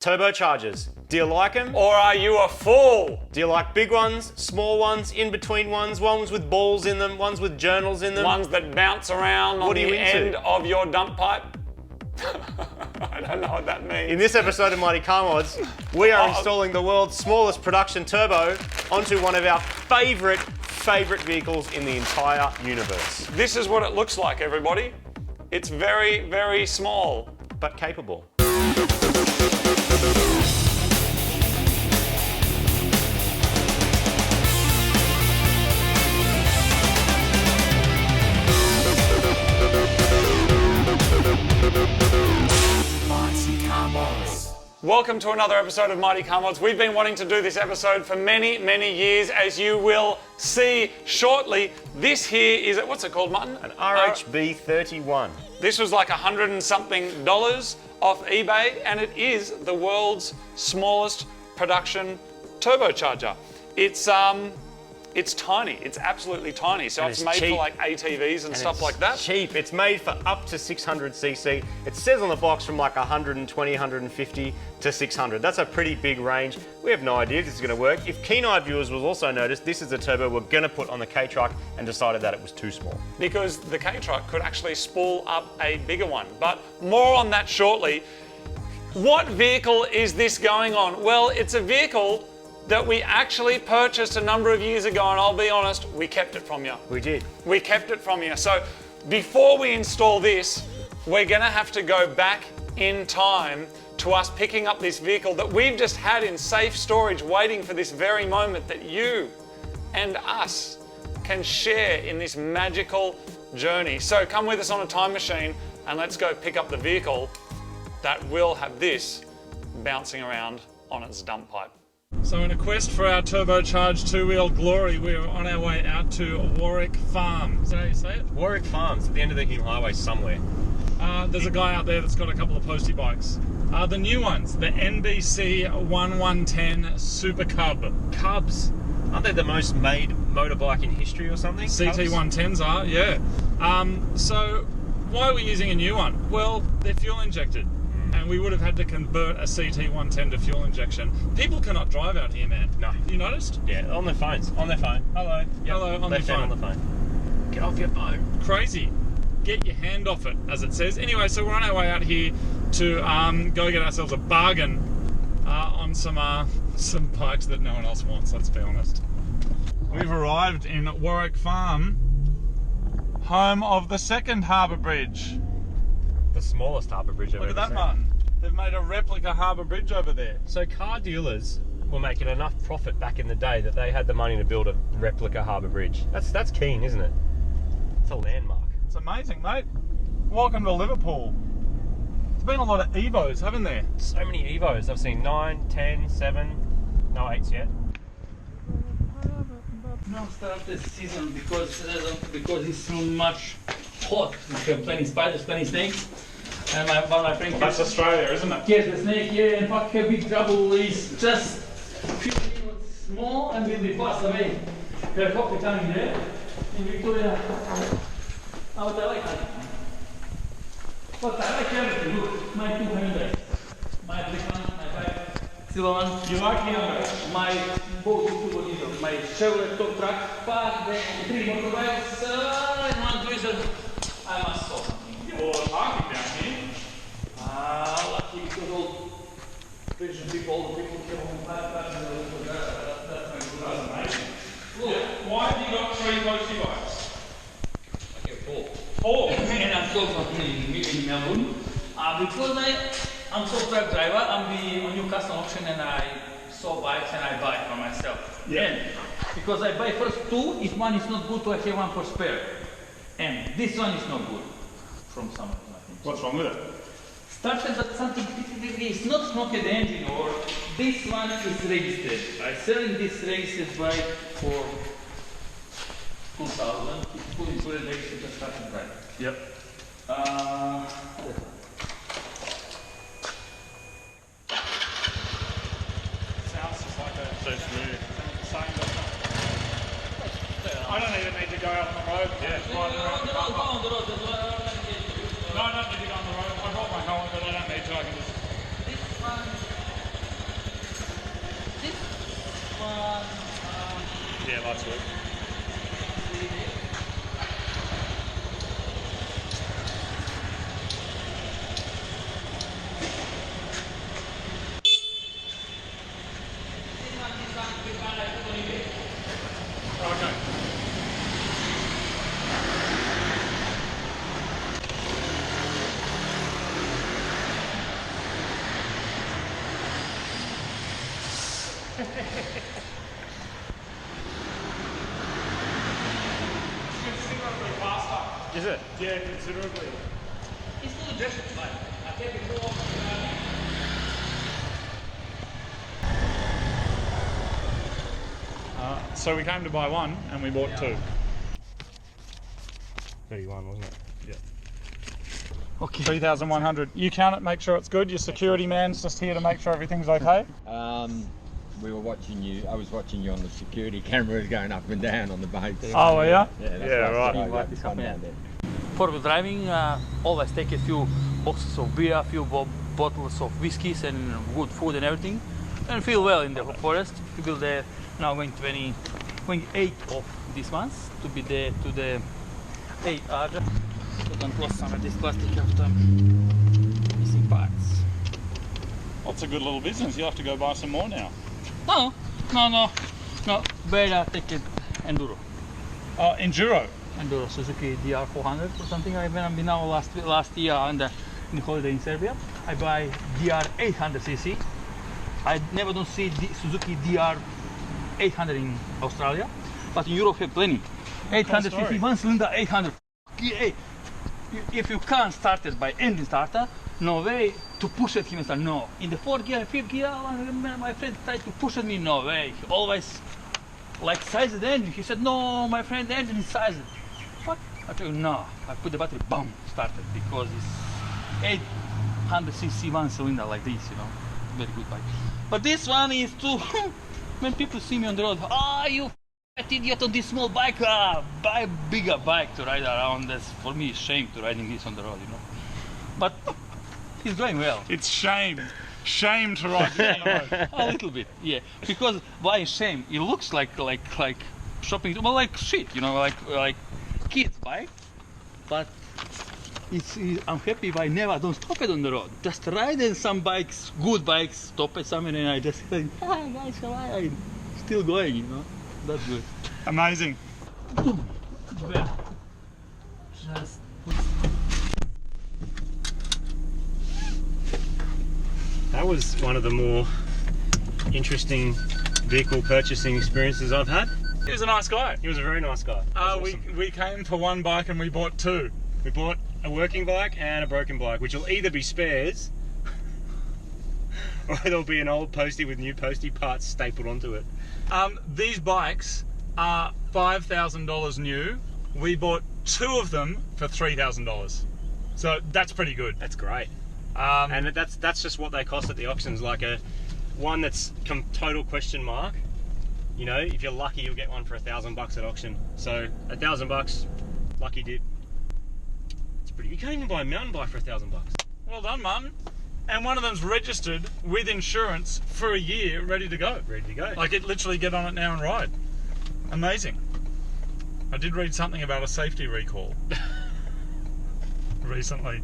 Turbochargers. Do you like them? Or are you a fool? Do you like big ones, small ones, in between ones with balls in them, ones with journals in them? Ones that bounce around on the end of your dump pipe? I don't know what that means. In this episode of Mighty Car Mods, we are installing the world's smallest production turbo onto one of our favourite vehicles in the entire universe. This is what it looks like, everybody. It's very, very small. But capable. Welcome to another episode of Mighty Car Mods. We've been wanting to do this episode for many, many years, as you will see shortly. This here is, what's it called, Martin? An RHB 31. This was like $100 and something off eBay, and it is the world's smallest production turbocharger. It's tiny. It's absolutely tiny. So it's made for like ATVs and stuff like that. Cheap. It's made for up to 600cc. It says on the box from like 120, 150 to 600. That's a pretty big range. We have no idea if this is going to work. If keen-eyed viewers will also notice, this is a turbo we're going to put on the K-Truck and decided that it was too small. Because the K-Truck could actually spool up a bigger one. But more on that shortly. What vehicle is this going on? Well, it's a vehicle that we actually purchased a number of years ago, and I'll be honest, we kept it from you. We did. We kept it from you. So before we install this, we're gonna have to go back in time to us picking up this vehicle that we've just had in safe storage, waiting for this very moment that you and us can share in this magical journey. So come with us on a time machine and let's go pick up the vehicle that will have this bouncing around on its dump pipe. So in a quest for our turbocharged two-wheel glory, we are on our way out to Warwick Farm. Is that how you say it? Warwick Farms, at the end of the Hume Highway somewhere. There's a guy out there that's got a couple of Postie Bikes. The new ones, the NBC 1110 Super Cub. Cubs. Aren't they the most made motorbike in history or something? CT110s are, yeah. So why are we using a new one? Well, they're fuel injected. And we would have had to convert a CT110 to fuel injection. People cannot drive out here, man. No. You noticed? Yeah, on their phones. On their phone. Hello. Yep. Hello, on their phone. On the phone. Get off your phone. Crazy. Get your hand off it, as it says. Anyway, so we're on our way out here to go get ourselves a bargain on some bikes that no one else wants, let's be honest. We've arrived in Warwick Farm, home of the second harbour bridge. The smallest harbour bridge I've ever seen. Look at that, Martin. They've made a replica harbour bridge over there. So car dealers were making enough profit back in the day that they had the money to build a replica harbour bridge. That's keen, isn't it? It's a landmark. It's amazing, mate. Welcome to Liverpool. There's been a lot of Evos, haven't there? So many Evos. I've seen 9, 10, 7, no 8s yet. Now start the season because it's too much hot. We have plenty spiders, plenty snakes. And my friend... Well, that's Australia, isn't it? Yes, the snake here, in fact, a big trouble is just few minutes small and will be passed away. Helicopter coming there in Victoria. What I like that. But I like everything. Look, my two Hyundai. My black one, my white silver one. You like Hyundai? My both two diesel. My Chevrolet tow truck, but the 3 motorbikes and one cruiser. I must solve something. Well, parking down here. Lucky because all Asian people, all the people came home that's That's amazing. Look, why have you got 3 Postie Bikes? okay, 4. 4? And I'm still in Melbourne. Because I'm so truck driver, I'm on new custom auction and I saw bikes and I buy for myself. Yeah. And because I buy first 2, if one is not good, I have one for spare. And this one is not good from someone, I think. What's wrong with it? Started that something, it's not knocked the engine or this one is registered. I selling this registered bike for 2,000. It's fully included registered and started right. Yep. Sounds just like a... So smooth. Sounds the same, doesn't it? I don't even need to go out on the road. Yeah. Right around the car park. No, I don't need to go on the road. I brought my helmet, but I don't need to. I can just... This one Yeah, last week. Okay. Considerably faster. Is it? Yeah, considerably. It's not a desert bike. I take it all. So we came to buy one and we bought two. 31, wasn't it? Yeah. Okay. 3,100. You count it, make sure it's good. Your security man's just here to make sure everything's okay. We were watching you. I was watching you on the security cameras going up and down on the boat. Oh, were ya? Yeah, that's right. right. Fun down there. For driving, always take a few boxes of beer, a few bottles of whiskeys and good food and everything, and feel well in the forest. We will there now going 28 of this month to be there to the 8 hours. So don't close some of this plastic after missing parts. That's a good little business. You'll have to go buy some more now. No. Better take it enduro. Oh, Enduro. Enduro Suzuki DR400 or something. I've been now last year in the holiday in Serbia. I buy DR800cc. I never don't see Suzuki DR800 in Australia, but in Europe have plenty. 800cc, one cylinder, 800. Yeah. If you can't start it by engine starter, no way to push it. He was like, no. In the fourth gear, fifth gear, my friend tried to push it me. No way. He always like sized the engine. He said, no, my friend, the engine is sized. What? I told him, no. I put the battery, boom, started because it's 800cc one cylinder like this, you know. Very good bike. But this one is too. When people see me on the road, you idiot on this small bike, buy a bigger bike to ride around. That's for me shame to riding this on the road, you know. But it's going well. It's shame to ride this on the road. A little bit, yeah. Because why shame? It looks like shopping, well, like shit, you know, like kids bike. But I'm happy if I never don't stop it on the road. Just ride in some bikes, good bikes, stop it somewhere, and I just think, hi guys, how are you? Still going, you know. That's good. Amazing. Just That was one of the more interesting vehicle purchasing experiences I've had. He was a nice guy. He was a very nice guy. We came for one bike and we bought two. We bought a working bike and a broken bike, which will either be spares or there'll be an old Postie with new Postie parts stapled onto it. These bikes are $5,000 new. We bought two of them for $3,000. So that's pretty good. That's great. And that's just what they cost at the auctions, like a one that's total question mark. You know, if you're lucky, you'll get one for $1,000 at auction. So $1,000, lucky dip. It's pretty. You can't even buy a mountain bike for $1,000. Well done, Martin. And one of them's registered with insurance for a year, ready to go. Ready to go. Like, it literally get on it now and ride. Amazing. I did read something about a safety recall recently.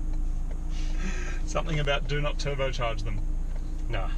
Something about do not turbocharge them. Nah,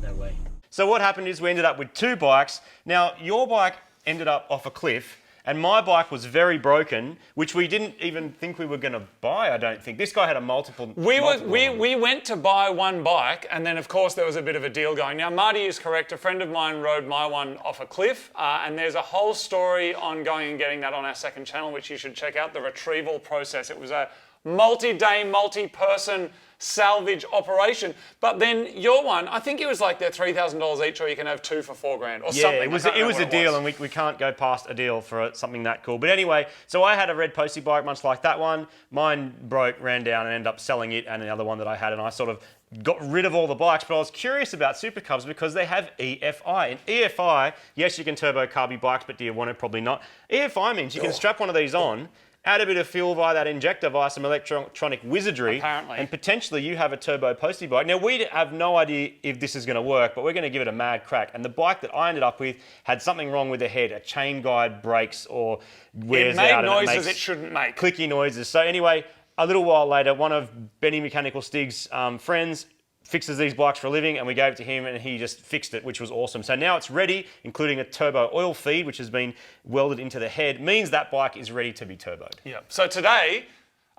no way. So what happened is we ended up with two bikes. Now, your bike ended up off a cliff, and my bike was very broken, which we didn't even think we were going to buy, I don't think. This guy had a multiple. We went to buy one bike, and then of course there was a bit of a deal going. Now, Marty is correct. A friend of mine rode my one off a cliff, and there's a whole story on going and getting that on our second channel, which you should check out, the retrieval process. It was a multi-day, multi-person salvage operation. But then your one, I think it was like they're $3,000 each, or you can have two for $4,000 or something. It was a deal, and we can't go past a deal for something that cool. But anyway, so I had a red Postie bike, much like that one. Mine broke, ran down, and ended up selling it, and the other one that I had, and I sort of got rid of all the bikes. But I was curious about Super Cubs because they have EFI. And EFI, yes, you can turbo carb your bikes, but do you want it? Probably not. EFI means you can strap one of these on, add a bit of fuel via that injector via some electronic wizardry, Apparently. and potentially you have a turbo Postie bike. Now, we have no idea if this is going to work, but we're going to give it a mad crack. And the bike that I ended up with had something wrong with the head. A chain guide breaks or wears It made out. noises it shouldn't make. Clicky noises. So anyway, a little while later, one of Benny Mechanical Stig's friends fixes these bikes for a living, and we gave it to him and he just fixed it, which was awesome. So now it's ready, including a turbo oil feed, which has been welded into the head, means that bike is ready to be turboed. Yeah. So today,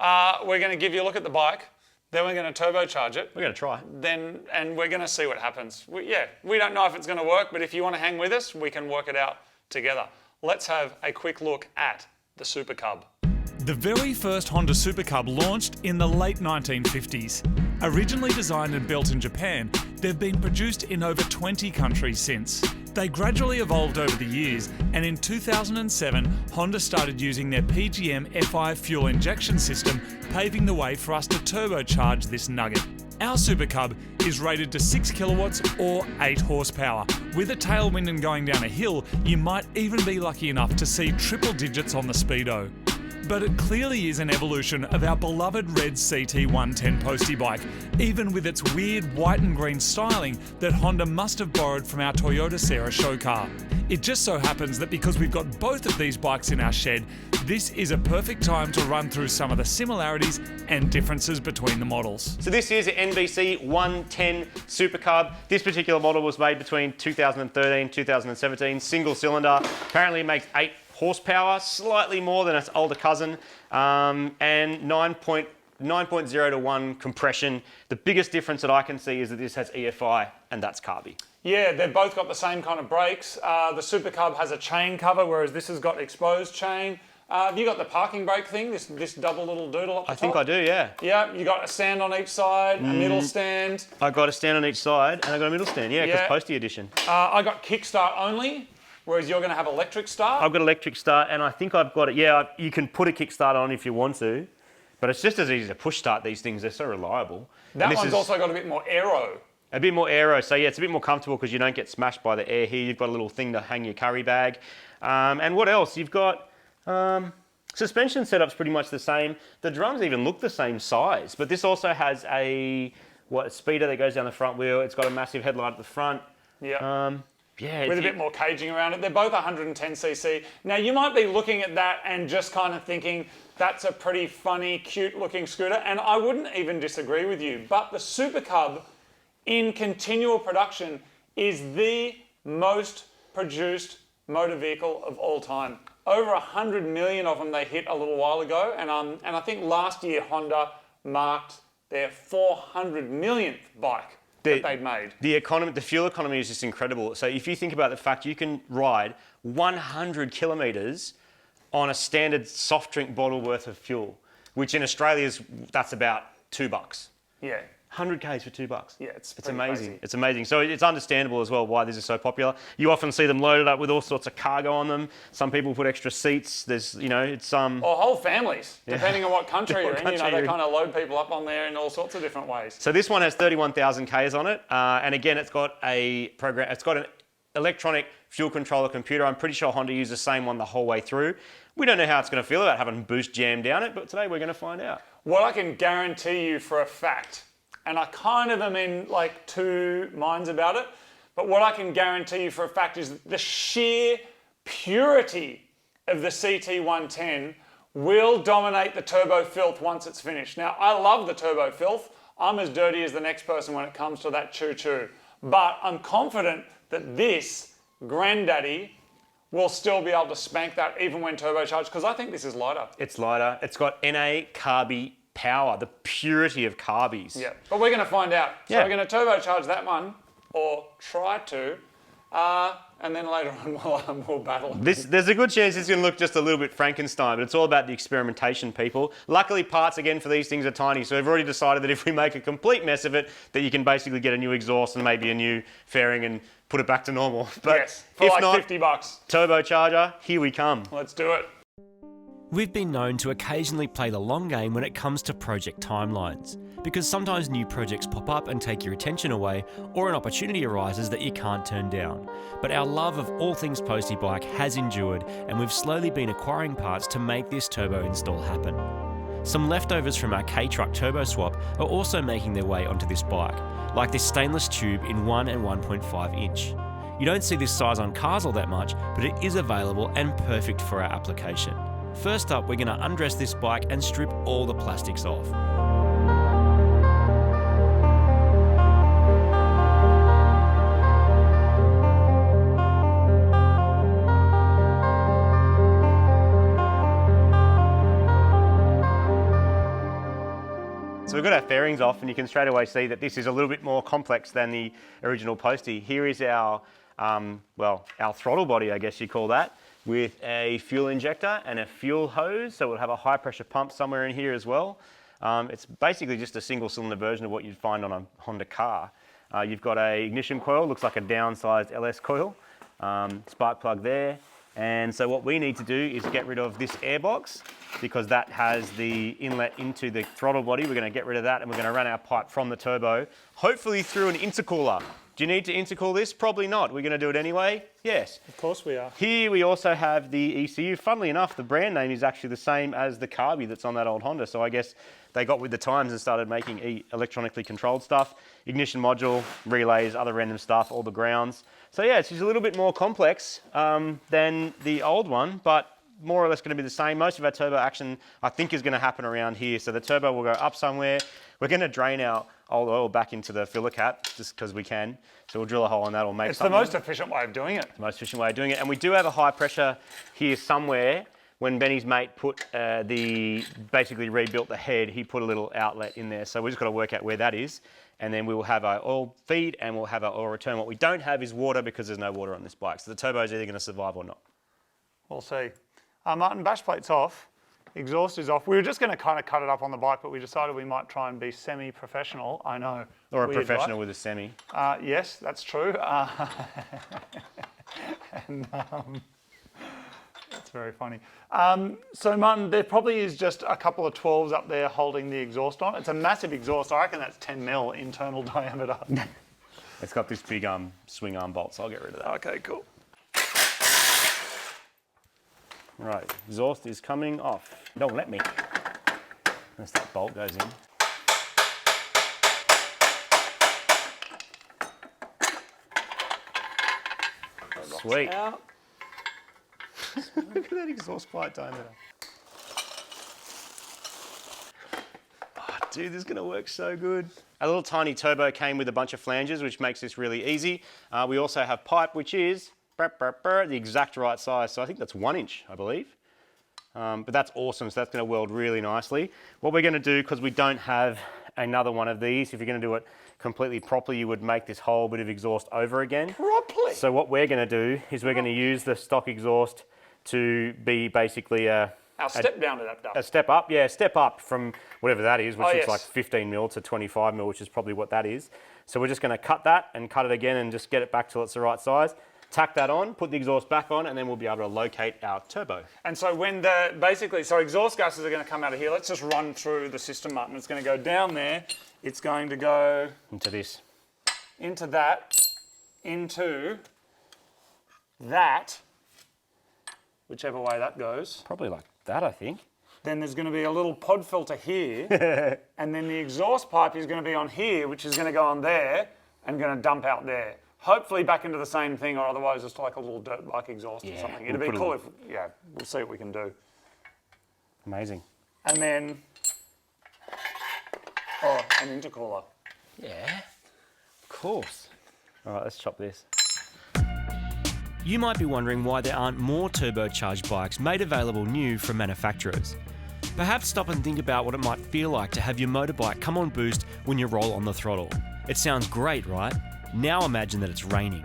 we're going to give you a look at the bike, then we're going to turbocharge it. We're going to try. And we're going to see what happens. We don't know if it's going to work, but if you want to hang with us, we can work it out together. Let's have a quick look at the Super Cub. The very first Honda Super Cub launched in the late 1950s. Originally designed and built in Japan, they've been produced in over 20 countries since. They gradually evolved over the years, and in 2007, Honda started using their PGM FI fuel injection system, paving the way for us to turbocharge this nugget. Our Super Cub is rated to 6 kilowatts or 8 horsepower. With a tailwind and going down a hill, you might even be lucky enough to see triple digits on the speedo. But it clearly is an evolution of our beloved red CT110 Postie bike, even with its weird white and green styling that Honda must have borrowed from our Toyota Sierra show car. It just so happens that because we've got both of these bikes in our shed, this is a perfect time to run through some of the similarities and differences between the models. So this is an NBC 110 Super Cub. This particular model was made between 2013 and 2017, single cylinder. Apparently it makes 8 horsepower, slightly more than its older cousin, and 9.0 to 1 compression. The biggest difference that I can see is that this has EFI, and that's carby. Yeah, they've both got the same kind of brakes. The Super Cub has a chain cover, whereas this has got exposed chain. Have you got the parking brake thing, this double little doodle up the top? I think I do, yeah. Yeah, you got a stand on each side, a middle stand. I got a stand on each side, and I got a middle stand, yeah, because Postie edition. I got kickstart only, whereas you're going to have electric start. I've got electric start, and I think I've got it. Yeah, you can put a kickstart on if you want to, but it's just as easy to push start these things. They're so reliable. That one's also got a bit more aero. A bit more aero, so yeah, it's a bit more comfortable because you don't get smashed by the air here. You've got a little thing to hang your curry bag. And what else? You've got suspension setup's pretty much the same. The drums even look the same size, but this also has a speeder that goes down the front wheel. It's got a massive headlight at the front. Yeah. Yeah, with a bit more caging around it. They're both 110cc. Now, you might be looking at that and just kind of thinking, that's a pretty funny, cute-looking scooter, and I wouldn't even disagree with you. But the Super Cub, in continual production, is the most produced motor vehicle of all time. Over 100 million of them they hit a little while ago, and I think last year Honda marked their 400 millionth bike that they'd made. The fuel economy is just incredible. So if you think about the fact you can ride 100 kilometres on a standard soft drink bottle worth of fuel, which in Australia that's about $2. Yeah. 100 Ks for $2. Yeah, it's amazing. Crazy. It's amazing. So it's understandable as well why this is so popular. You often see them loaded up with all sorts of cargo on them. Some people put extra seats. There's, it's or whole families, depending on what country you're in. They kind of load people up on there in all sorts of different ways. So this one has 31,000 Ks on it, and again, it's got a program. It's got an electronic fuel controller computer. I'm pretty sure Honda used the same one the whole way through. We don't know how it's going to feel about having boost jammed down it, but today we're going to find out. What I can guarantee you for a fact, and I kind of am in like two minds about it, but what I can guarantee you for a fact is the sheer purity of the CT110 will dominate the turbo filth once it's finished. Now, I love the turbo filth. I'm as dirty as the next person when it comes to that choo-choo. But I'm confident that this granddaddy will still be able to spank that even when turbocharged, because I think this is lighter. It's lighter. It's got NA carby power, the purity of carbies. Yeah, but we're going to find out. So we're going to turbocharge that one, or try to, and then later on we'll battle. There's a good chance it's going to look just a little bit Frankenstein, but it's all about the experimentation, people. Luckily, parts, again, for these things are tiny, so we've already decided that if we make a complete mess of it, that you can basically get a new exhaust and maybe a new fairing and put it back to normal. But yes, for like not, $50. Turbocharger, here we come. Let's do it. We've been known to occasionally play the long game when it comes to project timelines. because sometimes new projects pop up and take your attention away, or an opportunity arises that you can't turn down. But our love of all things Postie Bike has endured, and we've slowly been acquiring parts to make this turbo install happen. Some leftovers from our K-Truck turbo swap are also making their way onto this bike, like this stainless tube in 1 and 1.5 inch. You don't see this size on cars all that much, but it is available and perfect for our application. First up, we're going to undress this bike and strip all the plastics off. So we've got our fairings off, and you can straight away see that this is a little bit more complex than the original Postie. Here is our, our throttle body, I guess you call that, with a fuel injector and a fuel hose. So we'll have a high pressure pump somewhere in here as well. It's basically just a single cylinder version of what you'd find on a Honda car. You've got a ignition coil, looks like a downsized LS coil, spark plug there. And so what we need to do is get rid of this air box, because that has the inlet into the throttle body. We're going to get rid of that, and we're going to run our pipe from the turbo, hopefully through an intercooler. Do you need to intercool this? Probably not. We're going to do it anyway? Yes. Of course we are. Here we also have the ECU. Funnily enough, the brand name is actually the same as the carby that's on that old Honda. So I guess they got with the times and started making electronically controlled stuff. Ignition module, relays, other random stuff, all the grounds. So yeah, it's just a little bit more complex than the old one, but more or less going to be the same. Most of our turbo action, I think, is going to happen around here. So the turbo will go up somewhere. We're going to drain our old oil back into the filler cap just because we can. So we'll drill a hole in that or make something. It's the most efficient way of doing it. The most efficient way of doing it. And we do have a high pressure here somewhere. When Benny's mate put basically rebuilt the head, he put a little outlet in there. So we've just got to work out where that is. And then we will have our oil feed and we'll have our oil return. What we don't have is water, because there's no water on this bike. So the turbo is either going to survive or not. We'll see. Martin, bash plate's off, exhaust is off. We were just going to kind of cut it up on the bike, but we decided we might try and be semi-professional. I know. Or a professional with a semi. Yes, that's true. That's very funny. So Martin, there probably is just a couple of 12s up there holding the exhaust on. It's a massive exhaust. I reckon that's 10 mil internal diameter. It's got this big swing arm bolt, so I'll get rid of that. Okay, cool. Right, exhaust is coming off. Don't let me. Unless that bolt goes in. Sweet. Out. Look at that exhaust pipe diameter. Oh, dude, this is going to work so good. A little tiny turbo came with a bunch of flanges, which makes this really easy. We also have pipe, which is the exact right size. So I think that's 1 inch, I believe. But that's awesome. So that's going to weld really nicely. What we're going to do, because we don't have another one of these, if you're going to do it completely properly, you would make this whole bit of exhaust over again. Properly? So what we're going to do is we're going to use the stock exhaust to be basically Our step down adapter. a step up. Yeah, step up from whatever that is, which is yes. like 15 mil to 25 mil, which is probably what that is. So we're just going to cut that and cut it again and just get it back till it's the right size. Tack that on, put the exhaust back on, and then we'll be able to locate our turbo. And so when so exhaust gases are going to come out of here. Let's just run through the system, Martin. It's going to go down there. It's going to go Into this. into that, into that, whichever way that goes. Probably like that, I think. Then there's going to be a little pod filter here, and then the exhaust pipe is going to be on here, which is going to go on there and going to dump out there. Hopefully back into the same thing, or otherwise it's like a little dirt bike exhaust or something. It'd be cool if, we'll see what we can do. Amazing. And then, an intercooler. Yeah, of course. All right, let's chop this. You might be wondering why there aren't more turbocharged bikes made available new from manufacturers. Perhaps stop and think about what it might feel like to have your motorbike come on boost when you roll on the throttle. It sounds great, right? Now imagine that it's raining.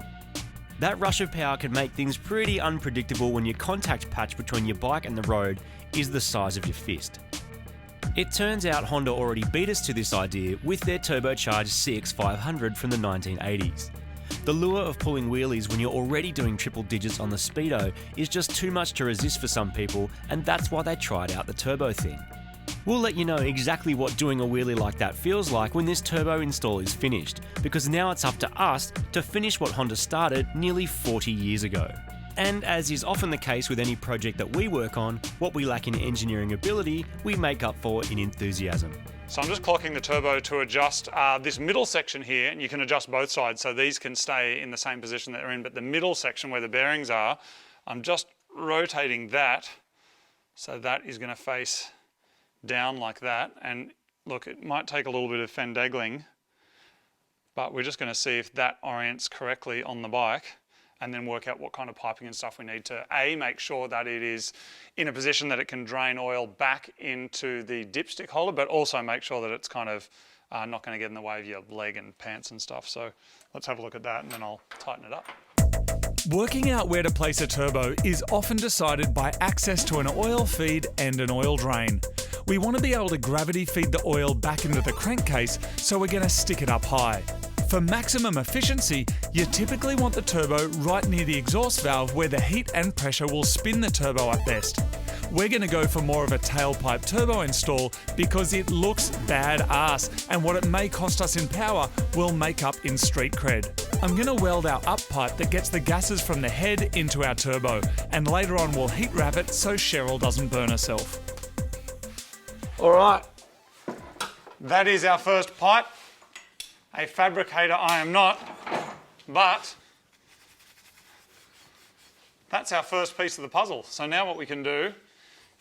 That rush of power can make things pretty unpredictable when your contact patch between your bike and the road is the size of your fist. It turns out Honda already beat us to this idea with their turbocharged CX500 from the 1980s. The lure of pulling wheelies when you're already doing triple digits on the speedo is just too much to resist for some people, and that's why they tried out the turbo thing. We'll let you know exactly what doing a wheelie like that feels like when this turbo install is finished, because now it's up to us to finish what Honda started nearly 40 years ago. And as is often the case with any project that we work on, what we lack in engineering ability, we make up for in enthusiasm. So I'm just clocking the turbo to adjust this middle section here, and you can adjust both sides so these can stay in the same position that they're in, but the middle section where the bearings are, I'm just rotating that so that is going to face down like that. And look, it might take a little bit of fendagling, but we're just going to see if that orients correctly on the bike, and then work out what kind of piping and stuff we need to make sure that it is in a position that it can drain oil back into the dipstick holder, but also make sure that it's kind of not going to get in the way of your leg and pants and stuff. So let's have a look at that, and then I'll tighten it up. Working out where to place a turbo is often decided by access to an oil feed and an oil drain. We want to be able to gravity feed the oil back into the crankcase, so we're going to stick it up high. For maximum efficiency, you typically want the turbo right near the exhaust valve where the heat and pressure will spin the turbo up best. We're going to go for more of a tailpipe turbo install because it looks badass, and what it may cost us in power will make up in street cred. I'm going to weld our up pipe that gets the gases from the head into our turbo, and later on we'll heat wrap it so Cheryl doesn't burn herself. All right, that is our first pipe. A fabricator I am not, but that's our first piece of the puzzle. So now what we can do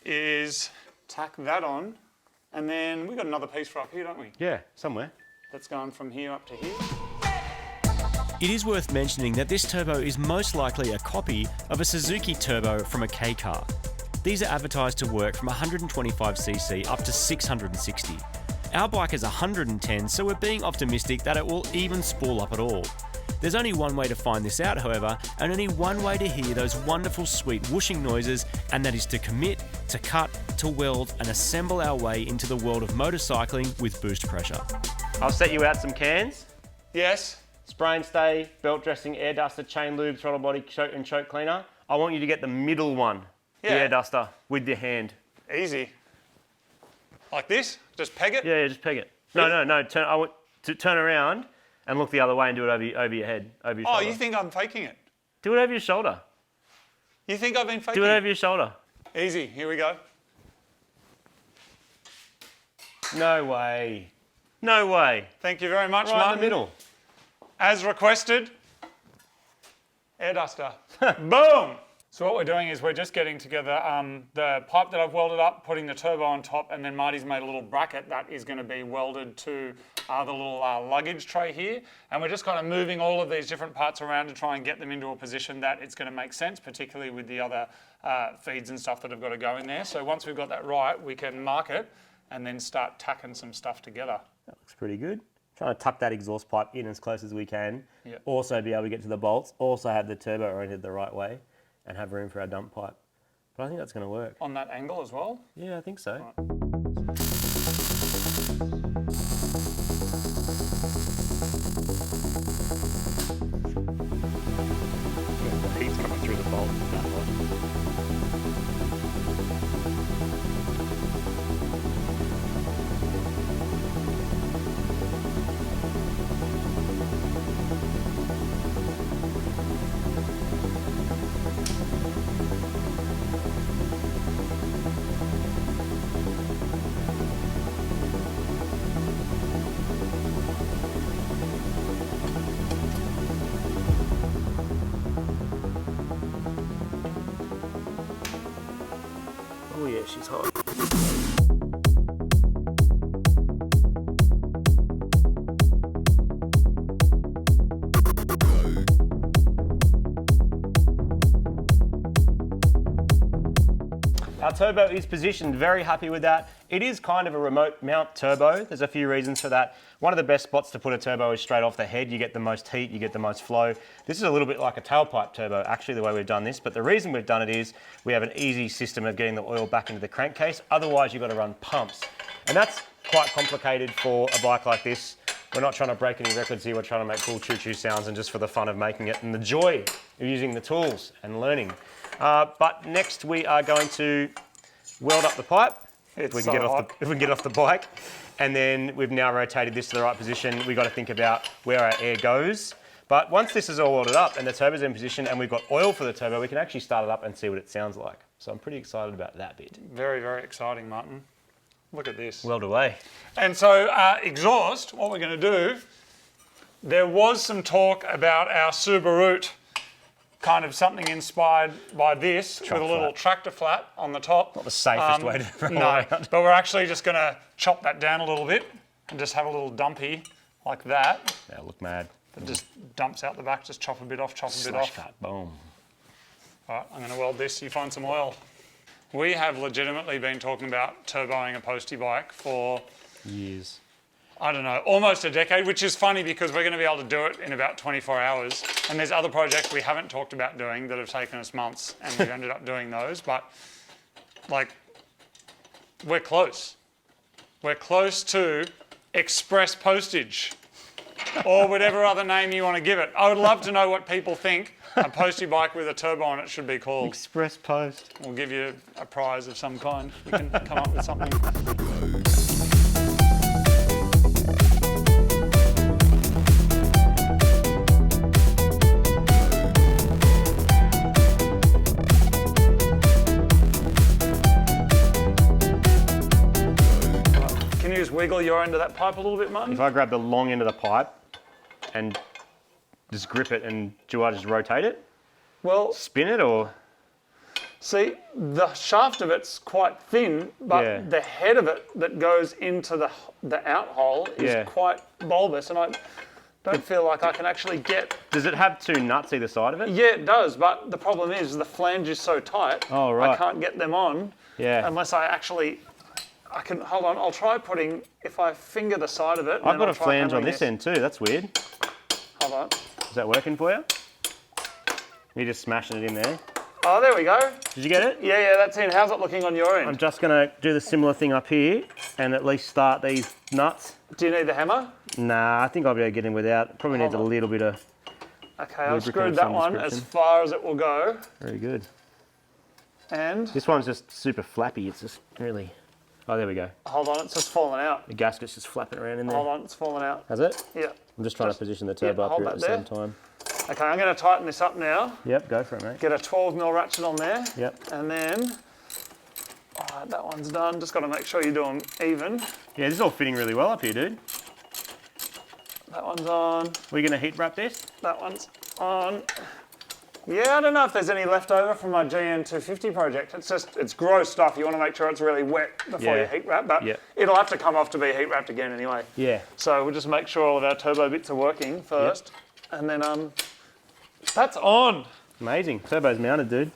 is tack that on, and then we've got another piece for up here, don't we? Yeah, somewhere. That's going from here up to here. It is worth mentioning that this turbo is most likely a copy of a Suzuki turbo from a K car. These are advertised to work from 125cc up to 660. Our bike is 110, so we're being optimistic that it will even spool up at all. There's only one way to find this out, however, and only one way to hear those wonderful sweet whooshing noises, and that is to commit, to cut, to weld and assemble our way into the world of motorcycling with boost pressure. I'll set you out some cans. Yes. Spray and stay, belt dressing, air duster, chain lube, throttle body and choke cleaner. I want you to get the middle one, the air duster, with your hand. Easy. Like this? Just peg it? Yeah, just peg it. No. I want to turn around and look the other way and do it over your head, over your shoulder. Oh, you think I'm faking it? Do it over your shoulder. You think I've been faking Do it over your shoulder. Easy, here we go. No way. No way. Thank you very much, Right Martin. in the middle. As requested, air duster. Boom! So what we're doing is we're just getting together the pipe that I've welded up, putting the turbo on top, and then Marty's made a little bracket that is going to be welded to the little luggage tray here. And we're just kind of moving all of these different parts around to try and get them into a position that it's going to make sense, particularly with the other feeds and stuff that have got to go in there. So once we've got that right, we can mark it and then start tacking some stuff together. That looks pretty good. Trying to tuck that exhaust pipe in as close as we can. Yep. Also be able to get to the bolts. Also have the turbo oriented the right way and have room for our dump pipe. But I think that's going to work. On that angle as well? Yeah, I think so. Right. The heat's coming through the bolt. That one. Oh yeah, she's hot. Our turbo is positioned, very happy with that. It is kind of a remote mount turbo. There's a few reasons for that. One of the best spots to put a turbo is straight off the head. You get the most heat, you get the most flow. This is a little bit like a tailpipe turbo, actually, the way we've done this. But the reason we've done it is we have an easy system of getting the oil back into the crankcase. Otherwise, you've got to run pumps. And that's quite complicated for a bike like this. We're not trying to break any records here. We're trying to make cool choo-choo sounds and just for the fun of making it and the joy of using the tools and learning. But next we are going to weld up the pipe It's we can get off the bike. And then we've now rotated this to the right position. We've got to think about where our air goes. But once this is all welded up and the turbo's in position and we've got oil for the turbo, we can actually start it up and see what it sounds like. So I'm pretty excited about that bit. Very, very exciting, Martin. Look at this. Weld away. And so exhaust, what we're going to do, there was some talk about our Subaru, kind of something inspired by this with a little tractor flat on the top. Not the safest way to roll around. But we're actually just going to chop that down a little bit and just have a little dumpy like that. That'll look mad. That just dumps out the back, just chop a bit off, chop a bit off. Cut, boom. All right, I'm going to weld this. You find some oil. We have legitimately been talking about turboing a Postie bike for years. I don't know, almost a decade, which is funny because we're going to be able to do it in about 24 hours. And there's other projects we haven't talked about doing that have taken us months, and we've ended up doing those. But like, we're close. We're close to express postage, or whatever other name you want to give it. I would love to know what people think a Postie bike with a turbo on it should be called. Express post. We'll give you a prize of some kind. We can come up with something. Can you just wiggle your end of that pipe a little bit, Martin? If I grab the long end of the pipe and just grip it, and do I just rotate it? Well, Spin it, or? see, the shaft of it's quite thin, but the head of it that goes into the out hole is quite bulbous, and I don't feel like I can actually get... Does it have two nuts either side of it? Yeah, it does, but the problem is the flange is so tight, Oh, right. I can't get them on unless I actually... I can, hold on, I'll try putting, if I finger the side of it... I've got a flange on this end too, that's weird. Hold on. Is that working for you? You're just smashing it in there. Oh, there we go. Did you get it? Yeah, that's in. How's it looking on your end? I'm just going to do the similar thing up here and at least start these nuts. Do you need the hammer? Nah, I think I'll be able to get in without. Probably needs a little bit of... Okay, I've screwed that one as far as it will go. Very good. And... This one's just super flappy. It's just really... Oh, there we go. Hold on, it's just fallen out. The gasket's just flapping around in there. Hold on, it's fallen out. Has it? Yeah. I'm just trying to position the turbo up here at the same time. Okay, I'm going to tighten this up now. Yep, go for it, mate. Get a 12mm ratchet on there. Yep. And then... Alright, that one's done. Just got to make sure you do them even. Yeah, this is all fitting really well up here, dude. That one's on. We're going to heat wrap this? That one's on. Yeah, I don't know if there's any left over from my GN250 project. It's just, it's gross stuff. You want to make sure it's really wet before you heat wrap, but it'll have to come off to be heat wrapped again anyway. Yeah. So we'll just make sure all of our turbo bits are working first. And then, that's on. Amazing. Turbo's mounted, dude.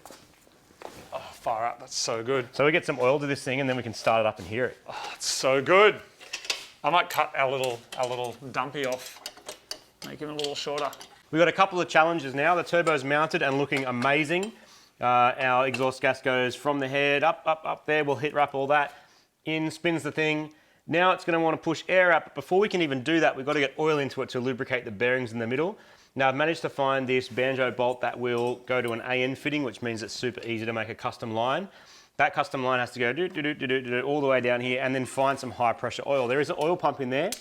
Oh, far out. That's so good. So we get some oil to this thing and then we can start it up and hear it. Oh, it's so good. I might cut our little dumpy off, make him a little shorter. We've got a couple of challenges now. The turbo's mounted and looking amazing. Our exhaust gas goes from the head up there. We'll hit wrap all that. In spins the thing. Now it's going to want to push air out, but before we can even do that, we've got to get oil into it to lubricate the bearings in the middle. Now I've managed to find this banjo bolt that will go to an AN fitting, which means it's super easy to make a custom line. That custom line has to go all the way down here and then find some high pressure oil. There is an oil pump in there,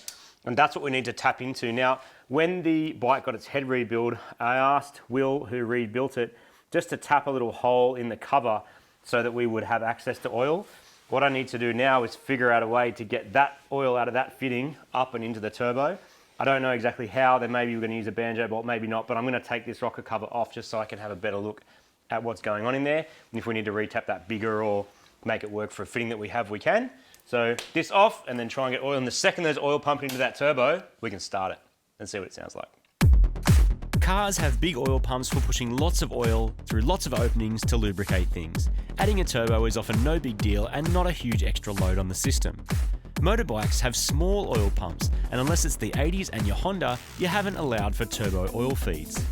and that's what we need to tap into. Now, when the bike got its head rebuild, I asked Will, who rebuilt it, just to tap a little hole in the cover so that we would have access to oil. What I need to do now is figure out a way to get that oil out of that fitting up and into the turbo. I don't know exactly how. Then maybe we're going to use a banjo bolt, maybe not, but I'm going to take this rocker cover off just so I can have a better look at what's going on in there. And if we need to re-tap that bigger or make it work for a fitting that we have, we can. So this off and then try and get oil. And the second there's oil pumped into that turbo, we can start it and see what it sounds like. Cars have big oil pumps for pushing lots of oil through lots of openings to lubricate things. Adding a turbo is often no big deal and not a huge extra load on the system. Motorbikes have small oil pumps, and unless it's the 80s and your Honda, you haven't allowed for turbo oil feeds.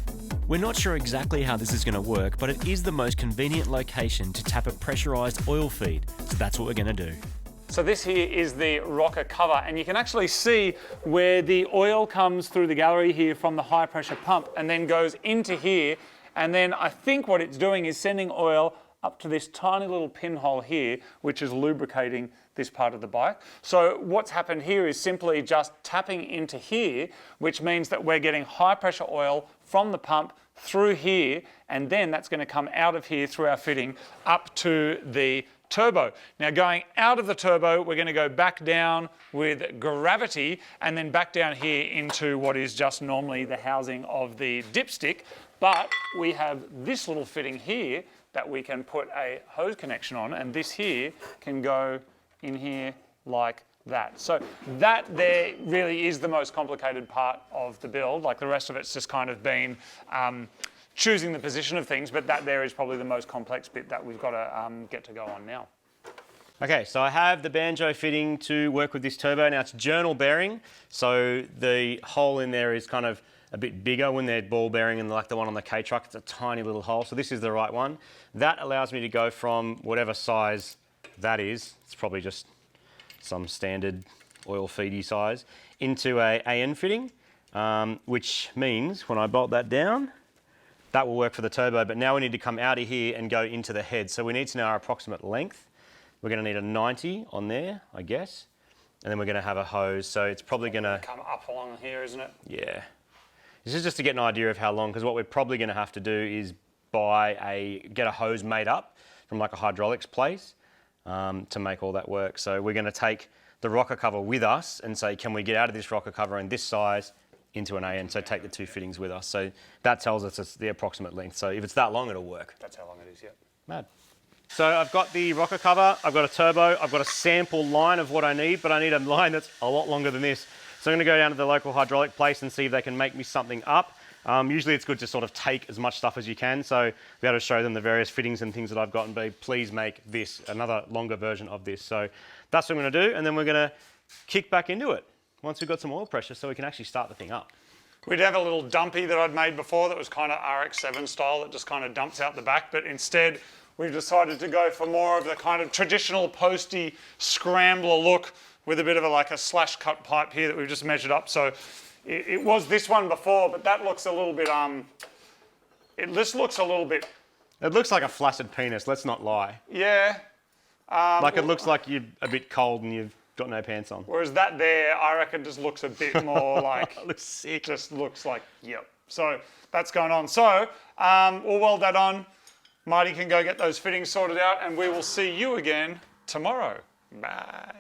We're not sure exactly how this is going to work, but it is the most convenient location to tap a pressurised oil feed, so that's what we're going to do. So this here is the rocker cover, and you can actually see where the oil comes through the gallery here from the high pressure pump and then goes into here, and then I think what it's doing is sending oil up to this tiny little pinhole here, which is lubricating this part of the bike. So what's happened here is simply just tapping into here, which means that we're getting high pressure oil from the pump through here, and then that's going to come out of here through our fitting up to the turbo. Now going out of the turbo, we're going to go back down with gravity and then back down here into what is just normally the housing of the dipstick. But we have this little fitting here that we can put a hose connection on, and this here can go in here like that. So that there really is the most complicated part of the build. Like the rest of it's just kind of been choosing the position of things, but that there is probably the most complex bit that we've got to get to go on now. Okay, so I have the banjo fitting to work with this turbo. Now it's journal bearing, so the hole in there is kind of a bit bigger when they're ball bearing, and like the one on the K-Truck, it's a tiny little hole. So this is the right one. That allows me to go from whatever size that is, it's probably just some standard oil feedy size, into a AN fitting, which means when I bolt that down, that will work for the turbo, but now we need to come out of here and go into the head. So we need to know our approximate length. We're going to need a 90 on there, I guess, and then we're going to have a hose. So it's probably going to come up along here, isn't it? Yeah. This is just to get an idea of how long, because what we're probably going to have to do is get a hose made up from like a hydraulics place to make all that work. So we're going to take the rocker cover with us and say, can we get out of this rocker cover in this size into an AN? So take the two fittings with us. So that tells us it's the approximate length. So if it's that long, it'll work. That's how long it is, yeah. Mad. So I've got the rocker cover, I've got a turbo, I've got a sample line of what I need, but I need a line that's a lot longer than this. So I'm going to go down to the local hydraulic place and see if they can make me something up. Usually it's good to sort of take as much stuff as you can, so be able to show them the various fittings and things that I've got and be, please make this, another longer version of this. So that's what I'm going to do, and then we're going to kick back into it once we've got some oil pressure so we can actually start the thing up. We'd have a little dumpy that I'd made before that was kind of RX-7 style that just kind of dumps out the back, but instead we've decided to go for more of the kind of traditional Postie scrambler look with a bit of a slash cut pipe here that we've just measured up. So it was this one before, but that looks a little bit, it just looks a little bit... It looks like a flaccid penis, let's not lie. Yeah. It looks like you're a bit cold and you've got no pants on. Whereas that there, I reckon, just looks a bit more like... It looks sick. Just looks like, yep. So that's going on. So we'll weld that on. Marty can go get those fittings sorted out, and we will see you again tomorrow. Bye.